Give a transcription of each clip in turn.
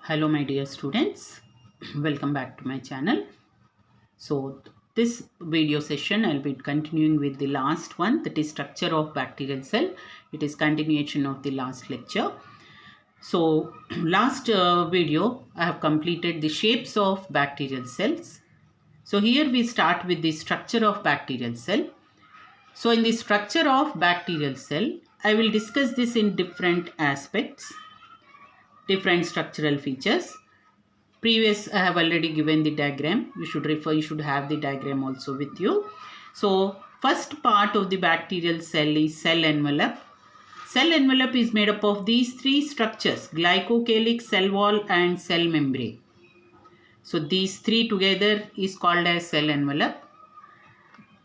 Hello my dear students, welcome back to my channel. So this video session I'll be continuing with the last one, that is structure of bacterial cell. It is continuation of the last lecture. So last video I have completed the shapes of bacterial cells. So here we start with the structure of bacterial cell. So in the structure of bacterial cell I will discuss this in different aspects, different structural features. Previous I have already given the diagram. You should have the diagram also with you. So first part of the bacterial cell is cell envelope. Cell envelope is made up of these three structures: glycocalyx, cell wall and cell membrane. So these three together is called as cell envelope.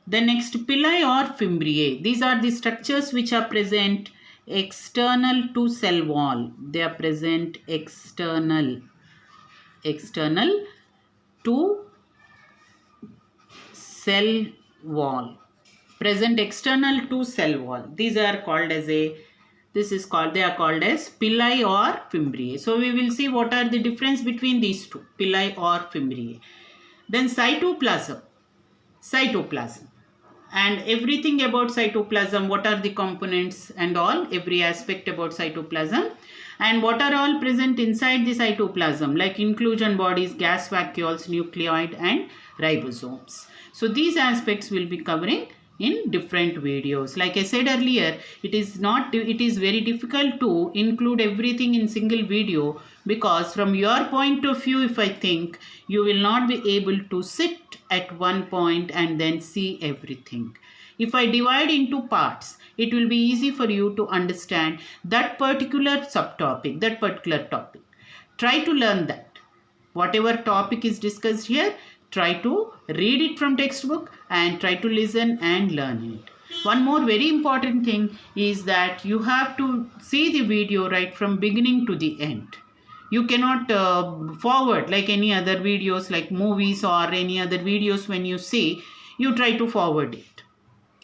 The next, pili or fimbriae. These are the structures which are present external to cell wall. They are present external to cell wall, present external to cell wall. These are called as they are called as pili or fimbriae. So we will see what are the difference between these two, pili or fimbriae. Then cytoplasm, and everything about cytoplasm, what are the components and all, every aspect about cytoplasm, and what are all present inside the cytoplasm, like inclusion bodies, gas vacuoles, nucleoid and ribosomes. So these aspects will be covering in different videos. Like I said earlier, it is very difficult to include everything in single video, because from your point of view, if I think, you will not be able to sit at one point and then see everything. If I divide into parts, it will be easy for you to understand that particular subtopic, that particular topic. Try to learn that. Whatever topic is discussed here, try to read it from textbook and try to listen and learn it. One more very important thing is that you have to see the video right from beginning to the end. You cannot forward like any other videos, like movies or any other videos. When you see, you try to forward it,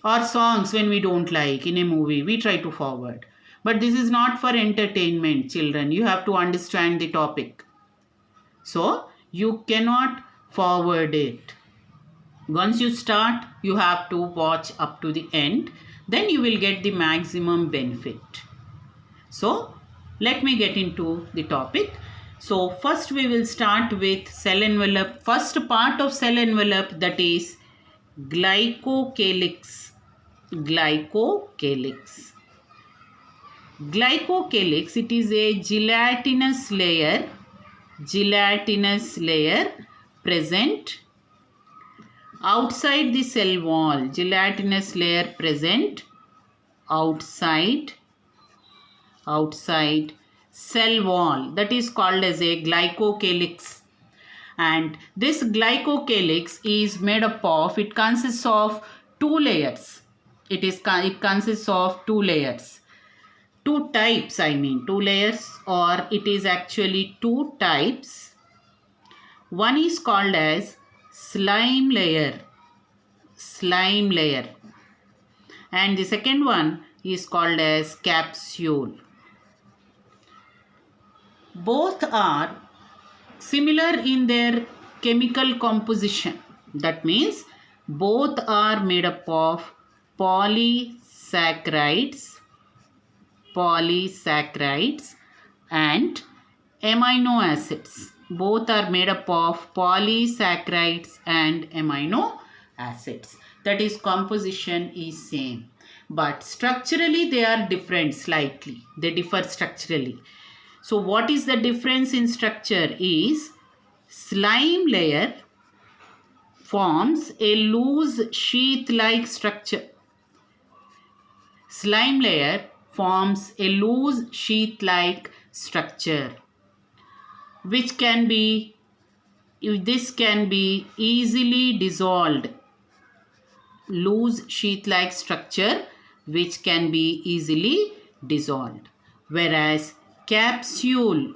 or songs when we don't like in a movie, we try to forward. But this is not for entertainment, children. You have to understand the topic. So you cannot forward it. Once you start, you have to watch up to the end. Then you will get the maximum benefit. So let me get into the topic. So first we will start with cell envelope. First part of cell envelope, that is glycocalyx. Glycocalyx, it is a gelatinous layer present outside the cell wall. Gelatinous layer present outside cell wall, that is called as a glycocalyx. And this glycocalyx is made up of, it consists of two layers. It consists of two layers. Two types, two layers, or it is actually two types. One is called as slime layer, and the second one is called as capsule. Both are similar in their chemical composition. That means both are made up of polysaccharides and amino acids. Both are made up of polysaccharides and amino acids. That is, composition is same, but structurally they are different slightly. They differ structurally. So what is the difference in structure is, slime layer forms a loose sheath-like structure. Slime layer forms a loose sheath-like structure, which can be easily dissolved. Loose sheath-like structure which can be easily dissolved. Whereas capsule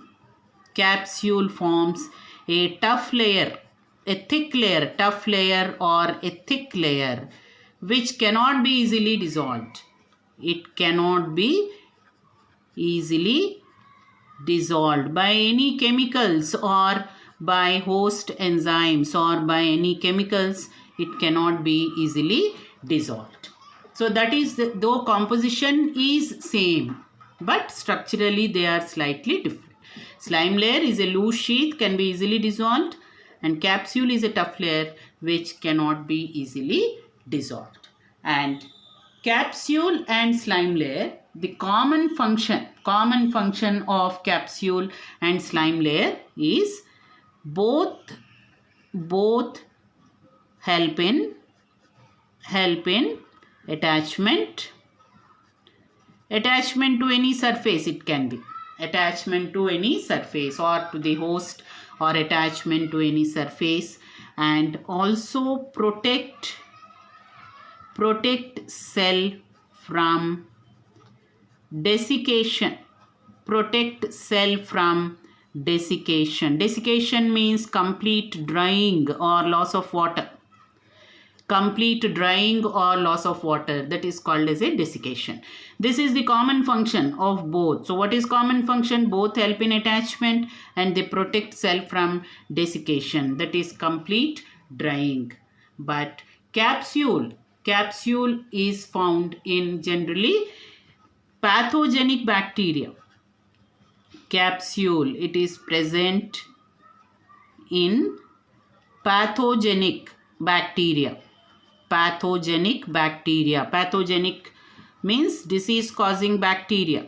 forms a tough layer, or a thick layer which cannot be easily dissolved. It cannot be easily dissolved by any chemicals or by host enzymes or by any chemicals. It cannot be easily dissolved. So that is, though composition is same, but structurally they are slightly different. Slime layer is a loose sheath, can be easily dissolved, and capsule is a tough layer which cannot be easily dissolved. And capsule and slime layer, the common function of capsule and slime layer is both help in attachment to any surface. It can be attachment to any surface or to the host, or attachment to any surface, and also protect cell from desiccation. Protect cell from desiccation. Desiccation means complete drying or loss of water. Complete drying or loss of water, that is called as a desiccation. This is the common function of both. So what is common function? Both help in attachment and they protect cell from desiccation, that is complete drying. But capsule is found in generally pathogenic bacteria. Capsule, it is present in pathogenic bacteria. Pathogenic bacteria. Pathogenic means disease causing bacteria.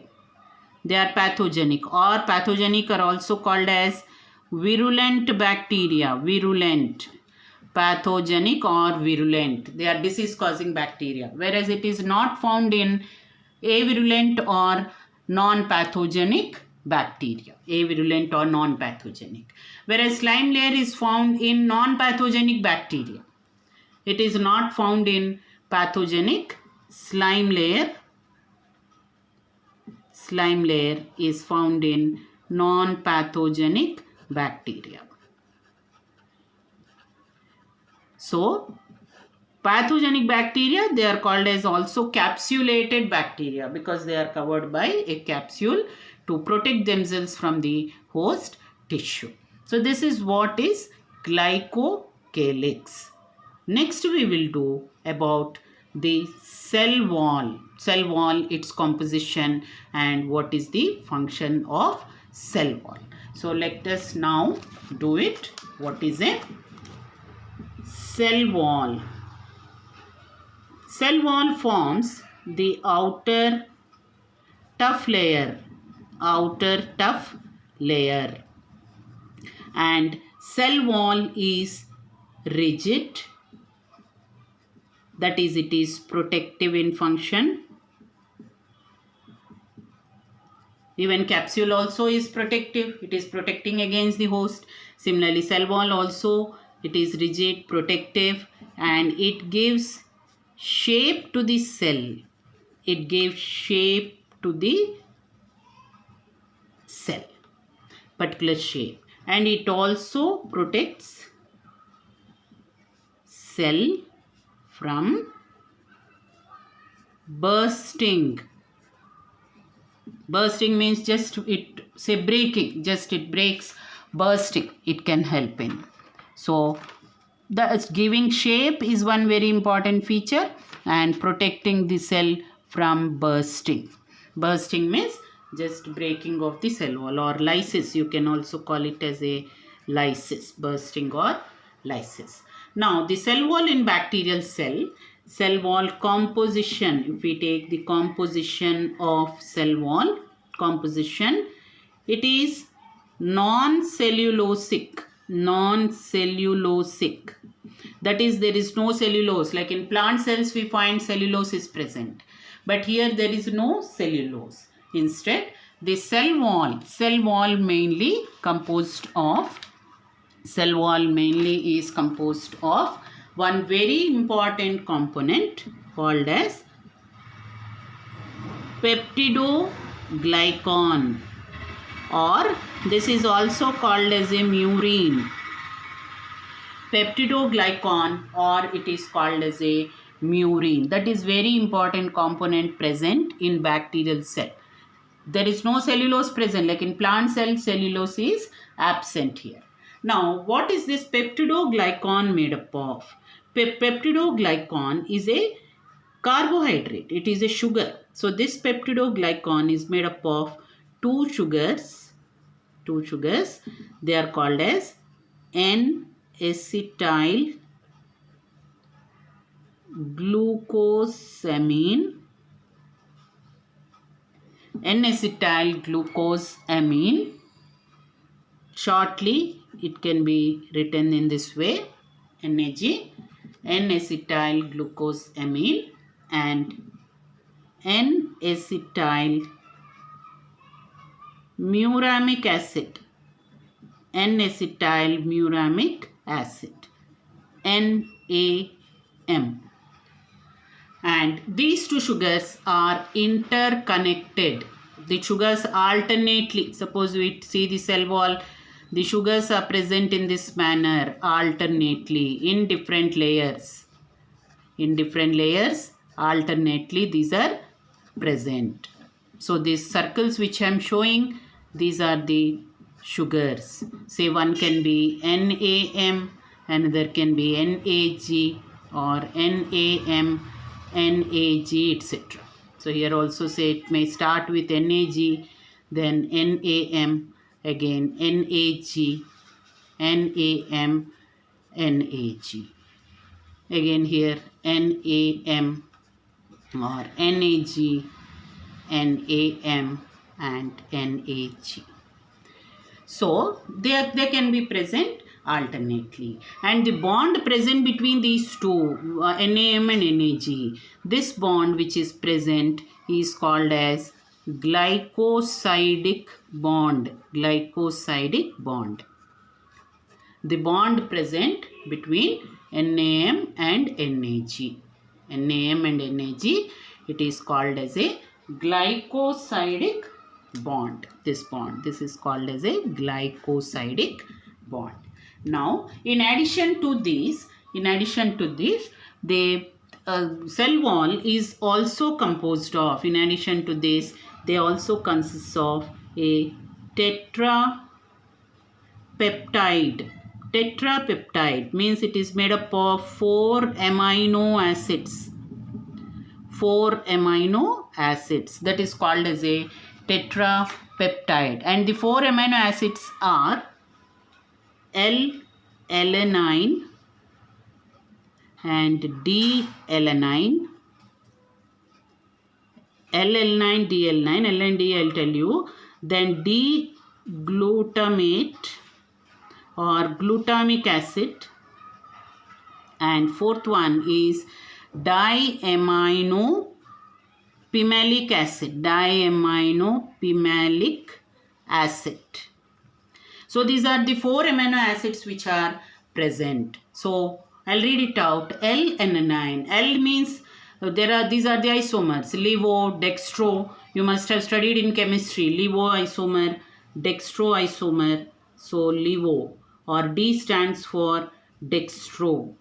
They are pathogenic, or pathogenic are also called as virulent bacteria. Virulent. Pathogenic or virulent. They are disease causing bacteria. Whereas it is not found in avirulent or non-pathogenic bacteria. Avirulent or non-pathogenic. Whereas slime layer is found in non-pathogenic bacteria. It is not found in pathogenic. Slime layer is found in non-pathogenic bacteria. So pathogenic bacteria, they are called as also capsulated bacteria because they are covered by a capsule to protect themselves from the host tissue. So this is what is glycocalyx. Next we will do about the cell wall. Cell wall, its composition and what is the function of cell wall. So let us now do it. What is a cell wall? Cell wall forms the outer tough layer. And cell wall is rigid. That is, it is protective in function. Even capsule also is protective. It is protecting against the host. Similarly, cell wall also, it is rigid, protective, and it gives shape to the cell. It gives shape to the cell, particular shape. And it also protects cell from bursting. Bursting means just breaking. Just it breaks, bursting. It can help in. So the giving shape is one very important feature, and protecting the cell from bursting. Bursting means just breaking of the cell wall, or lysis. You can also call it as a lysis, bursting or lysis. Now the cell wall in bacterial cell wall composition. If we take the composition of cell wall, composition, it is non-cellulosic. That is, there is no cellulose. Like in plant cells we find cellulose is present, but here there is no cellulose. Instead, the cell wall mainly is composed of one very important component called as peptidoglycan, or this is also called as a murine. Peptidoglycan, or it is called as a murine. That is very important component present in bacterial cell. There is no cellulose present, like in plant cell, cellulose is absent here. Now, what is this peptidoglycan made up of? Peptidoglycan is a carbohydrate. It is a sugar. So, this peptidoglycan is made up of two sugars. They are called as N-acetyl glucosamine. N-acetyl glucosamine. Shortly, it can be written in this way, NAG, N-acetyl glucosamine, and N-acetyl muramic acid, N-acetyl muramic acid, NAM. And these two sugars are interconnected. The sugars alternately, suppose we see the cell wall, the sugars are present in this manner alternately in different layers. In different layers, alternately, these are present. So these circles which I am showing, these are the sugars. Say one can be NAM, another can be NAG, or NAM, NAG, etc. So here also say it may start with NAG, then NAM, again NAG, NAM, NAG. Again here NAM or NAG, NAM and NAG. So they can be present alternately, and the bond present between these two, NAM and NAG, this bond which is present is called as glycosidic bond. Glycosidic bond. The bond present between NAM and NAG. NAM and NAG, it is called as a glycosidic bond. This is called as a glycosidic bond. Now, in addition to this, the cell wall is also composed of, in addition to this, they also consist of a tetrapeptide. Tetrapeptide means it is made up of 4 amino acids. 4 amino acids, that is called as a tetrapeptide, and the 4 amino acids are L-alanine and D-alanine. L-alanine, D-alanine, L and D I will tell you. Then D-glutamate or glutamic acid, and fourth one is diaminopimalic acid. Diaminopimalic acid. So these are the 4 amino acids which are present. So I'll read it out. L-alanine. L means these are the isomers. Levo, dextro. You must have studied in chemistry. Levo isomer, dextro isomer. So levo, or D stands for dextro.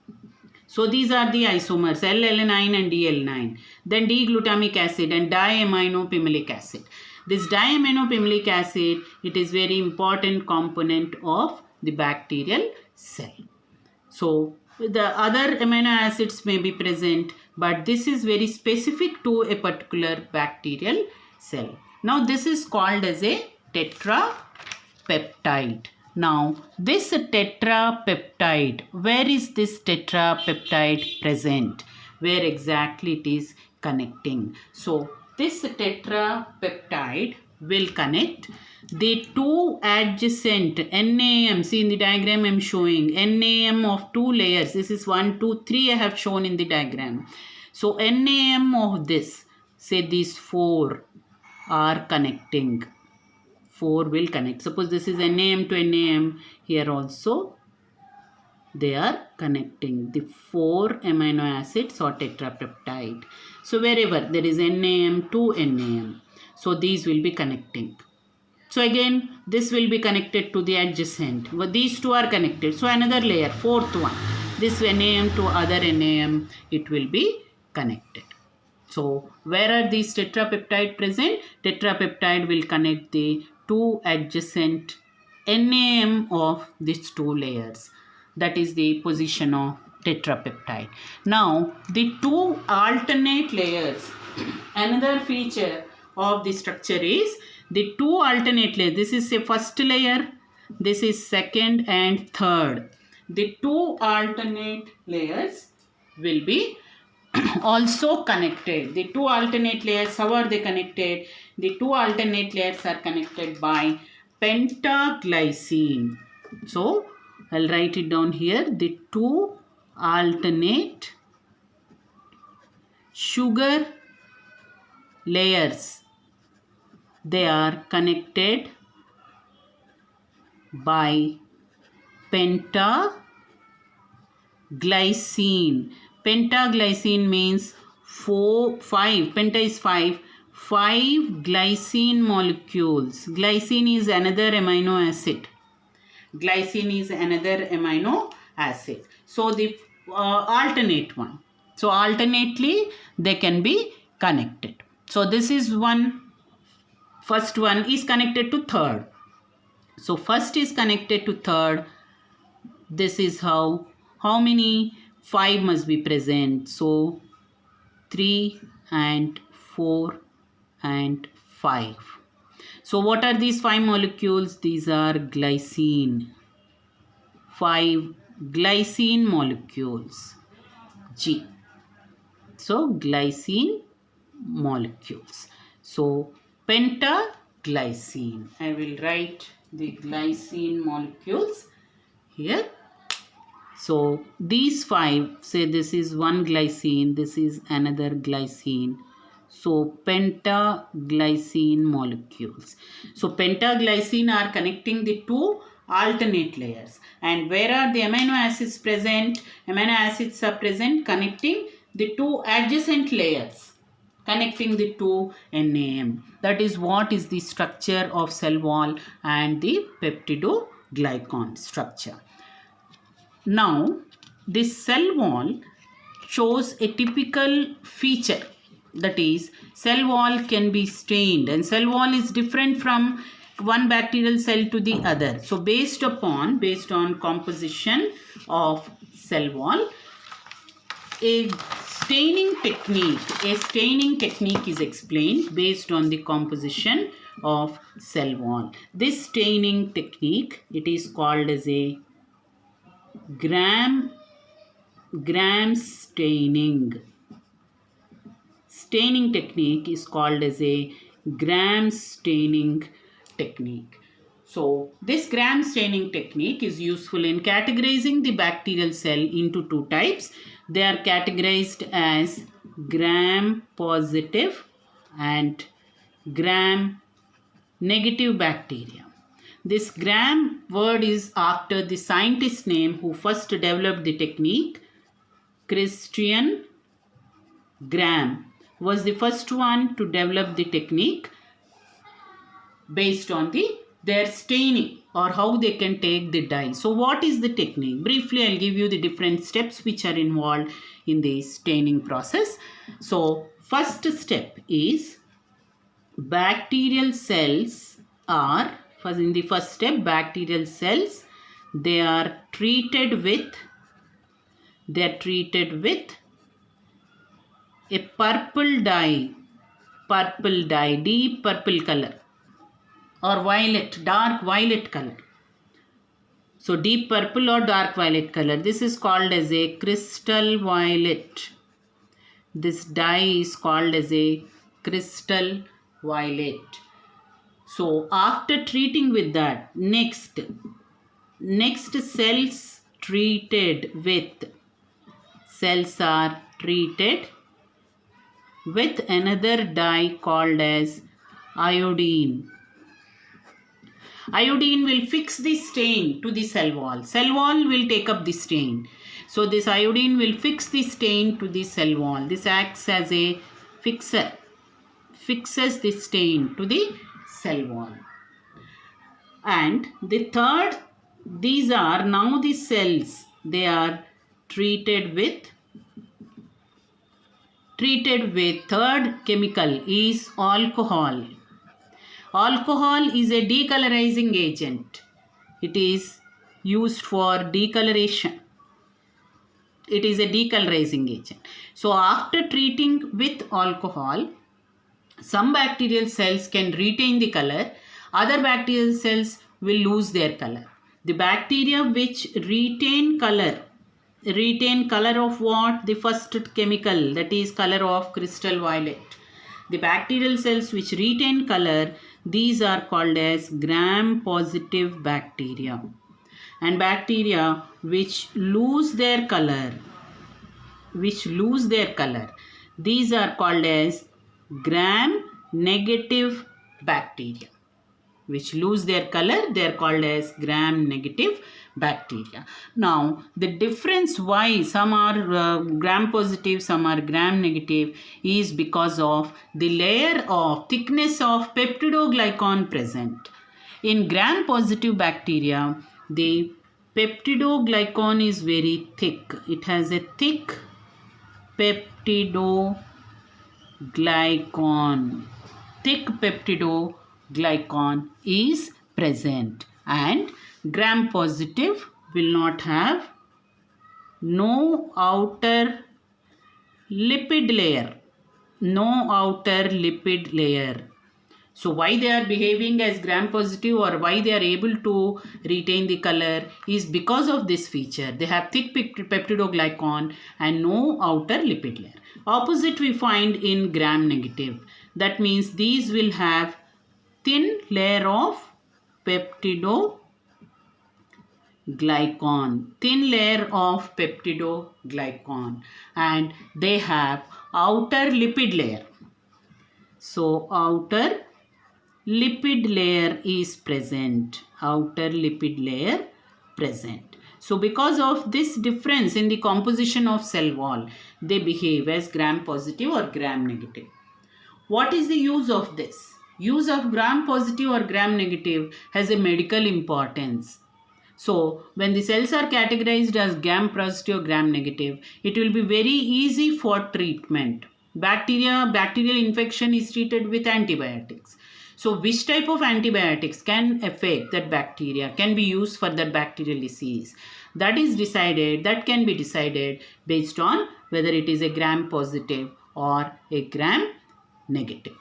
So these are the isomers, L-alanine and D-alanine. Then D-glutamic acid and diaminopimalic acid. This diaminopimalic acid, it is very important component of the bacterial cell. So the other amino acids may be present, but this is very specific to a particular bacterial cell. Now this is called as a tetrapeptide. Now this tetrapeptide, where is this tetrapeptide present? Where exactly it is connecting? So this tetrapeptide will connect the two adjacent NAM. See in the diagram I am showing NAM of 2 layers. This is 1, 2, 3 I have shown in the diagram. So NAM of this, say these 4 are connecting. 4 will connect. Suppose this is NAM to NAM. Here also they are connecting the 4 amino acids or tetrapeptide. So wherever there is NAM to NAM, so these will be connecting. So again this will be connected to the adjacent. Well, these two are connected. So another layer, 4th one. This NAM to other NAM, it will be connected. So where are these tetrapeptide present? Tetrapeptide will connect the two adjacent NAM of these two layers. That is the position of tetrapeptide. Now the two alternate layers. Another feature of the structure is the two alternate layers. This is a first layer, this is second and third. The two alternate layers will be also connected. The two alternate layers, how are they connected? The two alternate layers are connected by pentaglycine. So I'll write it down here. The two alternate sugar layers, they are connected by pentaglycine. Pentaglycine means 5. Penta is 5. 5 glycine molecules. Glycine is another amino acid. Glycine is another amino acid. So the alternate one. So alternately they can be connected. So this is one. First one is connected to third. So first is connected to third. This is how many? 5 must be present. So 3 and 4 and 5. So what are these 5 molecules? These are glycine. 5 glycine molecules. G. So glycine molecules. So pentaglycine. I will write the glycine molecules here. So these 5, say this is one glycine, this is another glycine. So pentaglycine molecules. So pentaglycine are connecting the two alternate layers. And where are the amino acids present? Amino acids are present connecting the two adjacent layers, connecting the two NAM. That is what is the structure of cell wall and the peptidoglycan structure. Now, this cell wall shows a typical feature, that is, cell wall can be stained, and cell wall is different from one bacterial cell to the other. So based on composition of cell wall, a staining technique is explained based on the composition of cell wall. This staining technique, it is called as a Gram staining. Staining technique is called as a Gram staining technique. So this Gram staining technique is useful in categorizing the bacterial cell into two types. They are categorized as Gram positive and Gram negative bacteria. This Gram word is after the scientist name who first developed the technique. Christian Gram was the first one to develop the technique based on their staining, or how they can take the dye. So what is the technique? Briefly, I'll give you the different steps which are involved in the staining process. So first step is bacterial cells are, in the first step, bacterial cells, they are treated with a purple dye, deep purple color, or dark violet color. So deep purple or dark violet color. This is called as a crystal violet. This dye is called as a crystal violet. So after treating with that, next cells are treated with another dye called as iodine. Iodine will fix the stain to the cell wall. Cell wall will take up the stain. So this iodine will fix the stain to the cell wall. This acts as a fixer, fixes the stain to the cell wall. And the third, these are now the cells, they are treated with treated with third chemical is alcohol. Alcohol is a decolorizing agent. It is used for decoloration. It is a decolorizing agent. So after treating with alcohol, some bacterial cells can retain the color, other bacterial cells will lose their color. The bacteria which retain color of what? The first chemical, that is color of crystal violet. The bacterial cells which retain color, these are called as gram-positive bacteria. And bacteria which lose their color, these are called as gram-negative bacteria. Which lose their color, they are called as gram-negative bacteria. Now, the difference why some are gram-positive, some are gram-negative is because of the layer of thickness of peptidoglycan present. In gram-positive bacteria, the peptidoglycan is very thick. It has a thick peptidoglycan. Thick peptidoglycan is present, and gram-positive will not have no outer lipid layer. So why they are behaving as gram-positive, or why they are able to retain the color, is because of this feature. They have thick peptidoglycan and no outer lipid layer. Opposite we find in gram-negative. That means these will have thin layer of peptidoglycan. And they have outer lipid layer. So outer lipid layer is present. So because of this difference in the composition of cell wall, they behave as gram-positive or gram-negative. What is the use of this? Use of gram-positive or gram-negative has a medical importance. So when the cells are categorized as gram-positive or gram-negative, it will be very easy for treatment. Bacterial infection is treated with antibiotics. So which type of antibiotics can affect that bacteria, can be used for that bacterial disease? That can be decided based on whether it is a gram-positive or a gram-negative.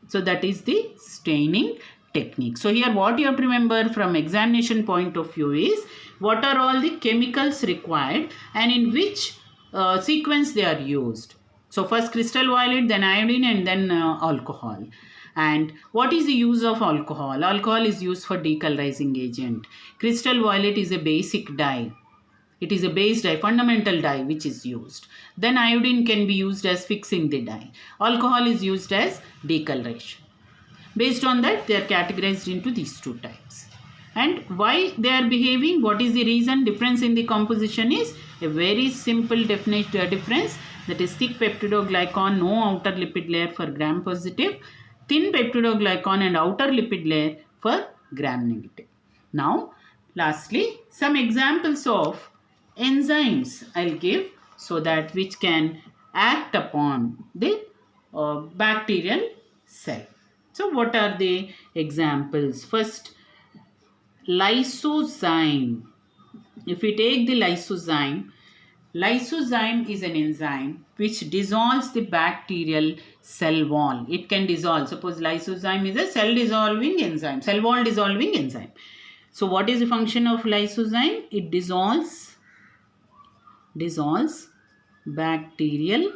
So that is the staining technique. So here what you have to remember from examination point of view is what are all the chemicals required and in which sequence they are used. So first crystal violet, then iodine, and then alcohol. And what is the use of alcohol? Alcohol is used for decolorizing agent. Crystal violet is a basic dye. It is a base dye, fundamental dye which is used. Then iodine can be used as fixing the dye. Alcohol is used as decoloration. Based on that, they are categorized into these two types. And why they are behaving, what is the reason? Difference in the composition is a very simple definite difference, that is thick peptidoglycan, no outer lipid layer for gram-positive, thin peptidoglycan and outer lipid layer for gram-negative. Now, lastly, some examples of enzymes I'll give, so that which can act upon the bacterial cell. So what are the examples? First, lysozyme. If we take the lysozyme is an enzyme which dissolves the bacterial cell wall. It can dissolve. Suppose lysozyme is a cell dissolving enzyme, cell wall dissolving enzyme. So what is the function of lysozyme? It dissolves bacterial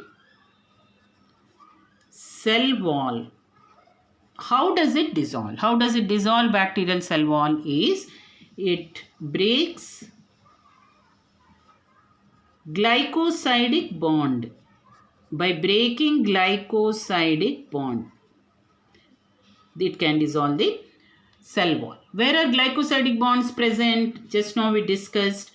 cell wall. How does it dissolve? How does it dissolve bacterial cell wall? Is it breaks glycosidic bond. By breaking glycosidic bond, it can dissolve the cell wall. Where are glycosidic bonds present? Just now we discussed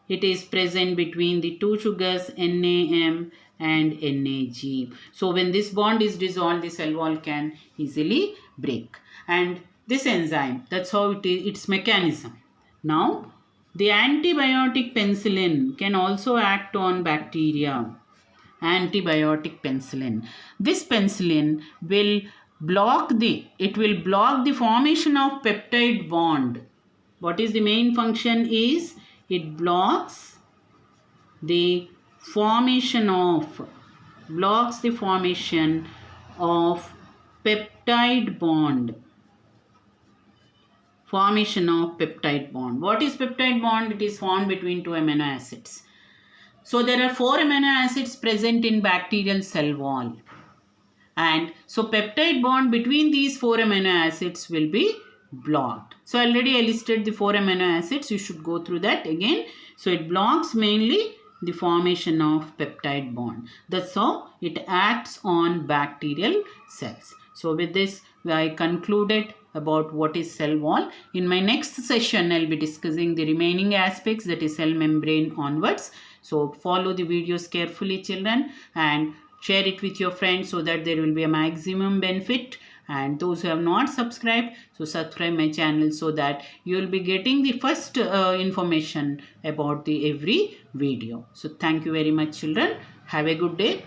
it is present between the two sugars NAM and NAG. So when this bond is dissolved, the cell wall can easily break. And this enzyme, that's how it is, its mechanism. Now, the antibiotic penicillin can also act on bacteria. antibiotic penicillin. This penicillin will block the formation of peptide bond. What is the main function is it blocks the formation of peptide bond. Formation of peptide bond. What is peptide bond? It is formed between two amino acids. So there are 4 amino acids present in bacterial cell wall. And so peptide bond between these 4 amino acids will be blocked. So already I listed the 4 amino acids. You should go through that again. So it blocks mainly the formation of peptide bond. That's how it acts on bacterial cells. So with this, I concluded about what is cell wall. In my next session, I'll be discussing the remaining aspects, that is cell membrane onwards. So follow the videos carefully, children, and share it with your friends so that there will be a maximum benefit. And those who have not subscribed, so subscribe my channel so that you will be getting the first information about the every video. So thank you very much, children. Have a good day.